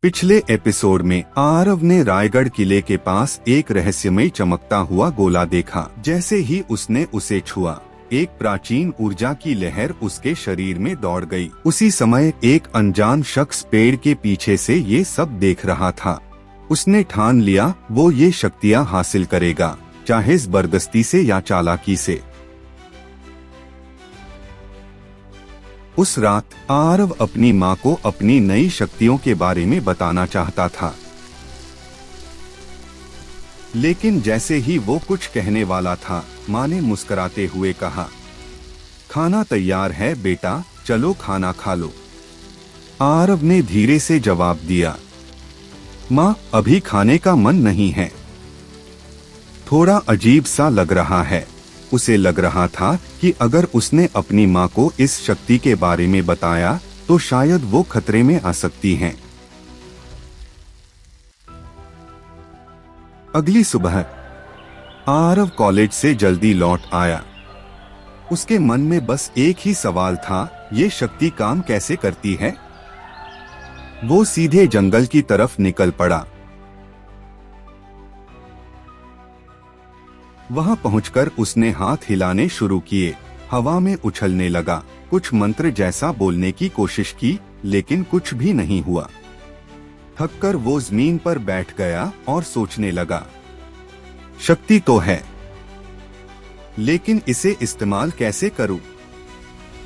पिछले एपिसोड में आरव ने रायगढ़ किले के पास एक रहस्यमय चमकता हुआ गोला देखा। जैसे ही उसने उसे छुआ, एक प्राचीन ऊर्जा की लहर उसके शरीर में दौड़ गई। उसी समय एक अनजान शख्स पेड़ के पीछे से ये सब देख रहा था। उसने ठान लिया वो ये शक्तियाँ हासिल करेगा, चाहे जबरदस्ती से या चालाकी से। उस रात आरव अपनी माँ को अपनी नई शक्तियों के बारे में बताना चाहता था, लेकिन जैसे ही वो कुछ कहने वाला था, माँ ने मुस्कुराते हुए कहा, खाना तैयार है बेटा, चलो खाना खा लो। आरव ने धीरे से जवाब दिया, माँ अभी खाने का मन नहीं है। थोड़ा अजीब सा लग रहा है। उसे लग रहा था कि अगर उसने अपनी माँ को इस शक्ति के बारे में बताया तो शायद वो खतरे में आ सकती हैं। अगली सुबह आरव कॉलेज से जल्दी लौट आया। उसके मन में बस एक ही सवाल था, ये शक्ति काम कैसे करती है? वो सीधे जंगल की तरफ निकल पड़ा। वहां पहुंचकर उसने हाथ हिलाने शुरू किए। हवा में उछलने लगा। कुछ मंत्र जैसा बोलने की कोशिश की, लेकिन कुछ भी नहीं हुआ। थककर वो जमीन पर बैठ गया और सोचने लगा, शक्ति तो है, लेकिन इसे इस्तेमाल कैसे करूं?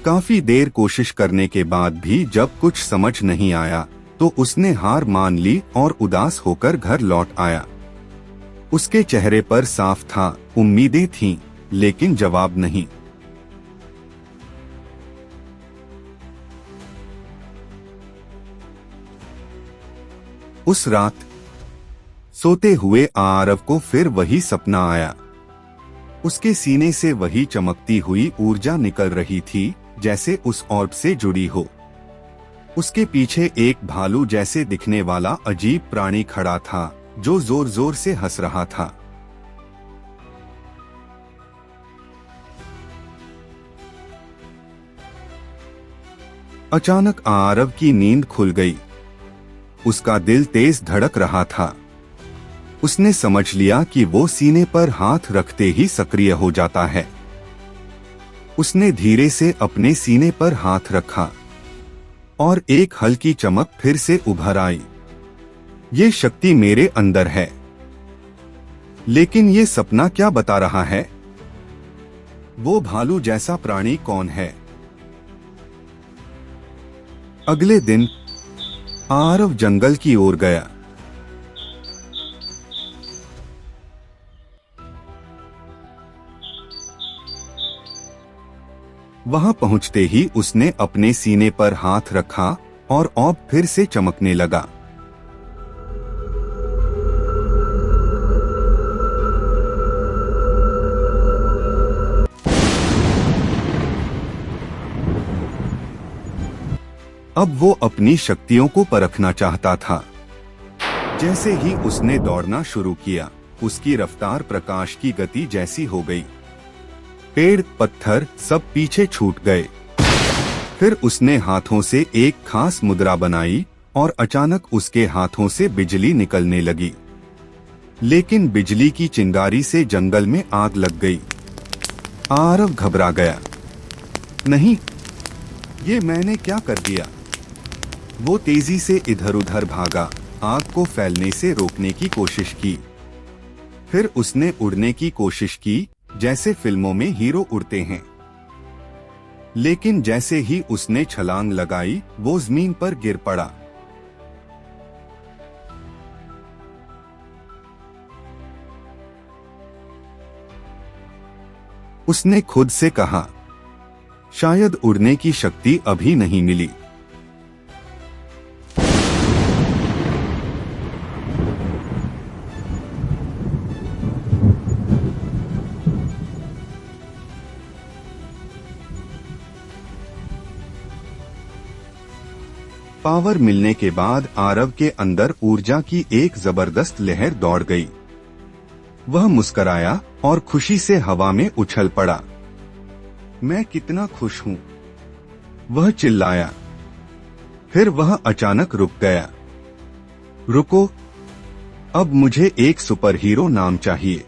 काफी देर कोशिश करने के बाद भी जब कुछ समझ नहीं आया तो उसने हार मान ली और उदास होकर घर लौट आया। उसके चेहरे पर साफ था, उम्मीदें थीं, लेकिन जवाब नहीं। उस रात सोते हुए आरव को फिर वही सपना आया। उसके सीने से वही चमकती हुई ऊर्जा निकल रही थी, जैसे उस ऑर्ब से जुड़ी हो। उसके पीछे एक भालू जैसे दिखने वाला अजीब प्राणी खड़ा था, जो जोर जोर से हंस रहा था। अचानक आरव की नींद खुल गई। उसका दिल तेज धड़क रहा था। उसने समझ लिया कि वो सीने पर हाथ रखते ही सक्रिय हो जाता है। उसने धीरे से अपने सीने पर हाथ रखा और एक हल्की चमक फिर से उभर आई। ये शक्ति मेरे अंदर है, लेकिन ये सपना क्या बता रहा है? वो भालू जैसा प्राणी कौन है? अगले दिन आरव जंगल की ओर गया। वहां पहुंचते ही उसने अपने सीने पर हाथ रखा और ऑर्ब फिर से चमकने लगा। अब वो अपनी शक्तियों को परखना चाहता था। जैसे ही उसने दौड़ना शुरू किया, उसकी रफ्तार प्रकाश की गति जैसी हो गई। पेड़ पत्थर सब पीछे छूट गए। फिर उसने हाथों से एक खास मुद्रा बनाई और अचानक उसके हाथों से बिजली निकलने लगी। लेकिन बिजली की चिंगारी से जंगल में आग लग गई। आरव घबरा गया। नहीं, ये मैंने क्या कर दिया? वो तेजी से इधर उधर भागा, आग को फैलने से रोकने की कोशिश की। फिर उसने उड़ने की कोशिश की, जैसे फिल्मों में हीरो उड़ते हैं। लेकिन जैसे ही उसने छलांग लगाई, वो जमीन पर गिर पड़ा। उसने खुद से कहा, शायद उड़ने की शक्ति अभी नहीं मिली। पावर मिलने के बाद आरव के अंदर ऊर्जा की एक जबरदस्त लहर दौड़ गई। वह मुस्कराया और खुशी से हवा में उछल पड़ा। मैं कितना खुश हूँ, वह चिल्लाया। फिर वह अचानक रुक गया। रुको, अब मुझे एक सुपर हीरो नाम चाहिए।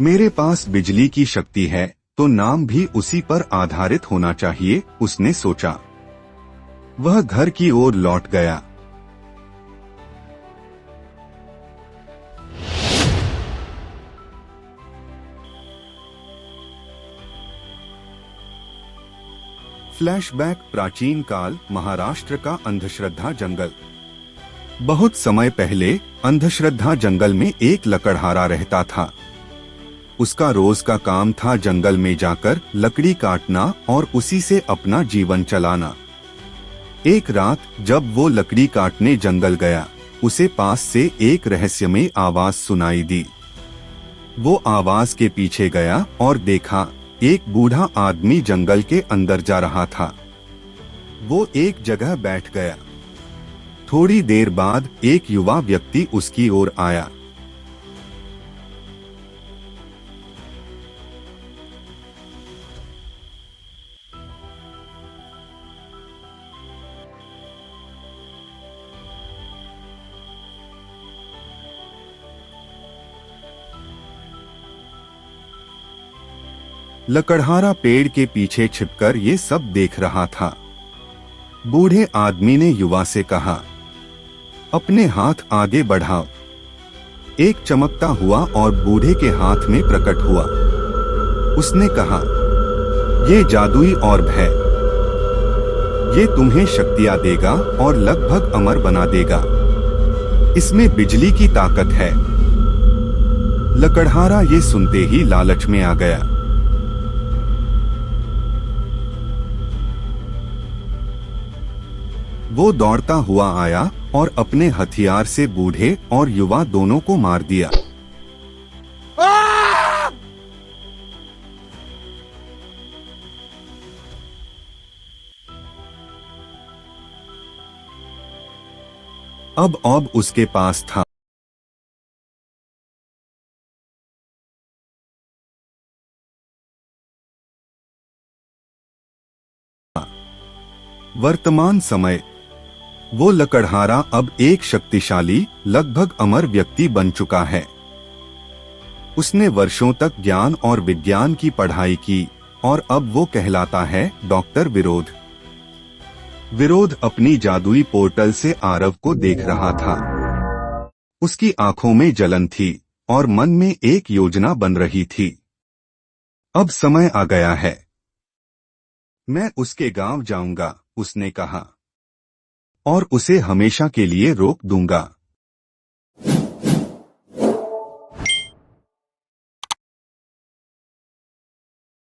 मेरे पास बिजली की शक्ति है तो नाम भी उसी पर आधारित होना चाहिए, उसने सोचा। वह घर की ओर लौट गया। फ्लैशबैक, प्राचीन काल, महाराष्ट्र का अंधश्रद्धा जंगल। बहुत समय पहले अंधश्रद्धा जंगल में एक लकड़हारा रहता था। उसका रोज का काम था जंगल में जाकर लकड़ी काटना और उसी से अपना जीवन चलाना। एक रात जब वो लकड़ी काटने जंगल गया, उसे पास से एक रहस्यमय आवाज सुनाई दी। वो आवाज के पीछे गया और देखा, एक बूढ़ा आदमी जंगल के अंदर जा रहा था। वो एक जगह बैठ गया। थोड़ी देर बाद एक युवा व्यक्ति उसकी ओर आया। लकड़हारा पेड़ के पीछे छिपकर ये सब देख रहा था। बूढ़े आदमी ने युवा से कहा, अपने हाथ आगे बढ़ाओ। एक चमकता हुआ और बूढ़े के हाथ में प्रकट हुआ। उसने कहा, ये जादुई ऑर्ब है। ये तुम्हें शक्तियां देगा और लगभग अमर बना देगा। इसमें बिजली की ताकत है। लकड़हारा ये सुनते ही लालच में आ गया। वो दौड़ता हुआ आया और अपने हथियार से बूढ़े और युवा दोनों को मार दिया। अब उसके पास था वर्तमान समय। वो लकड़हारा अब एक शक्तिशाली, लगभग अमर व्यक्ति बन चुका है। उसने वर्षों तक ज्ञान और विज्ञान की पढ़ाई की और अब वो कहलाता है डॉक्टर विरोध। विरोध अपनी जादुई पोर्टल से आरव को देख रहा था। उसकी आंखों में जलन थी और मन में एक योजना बन रही थी। अब समय आ गया है। मैं उसके गांव जाऊंगा, उसने कहा, और उसे हमेशा के लिए रोक दूंगा।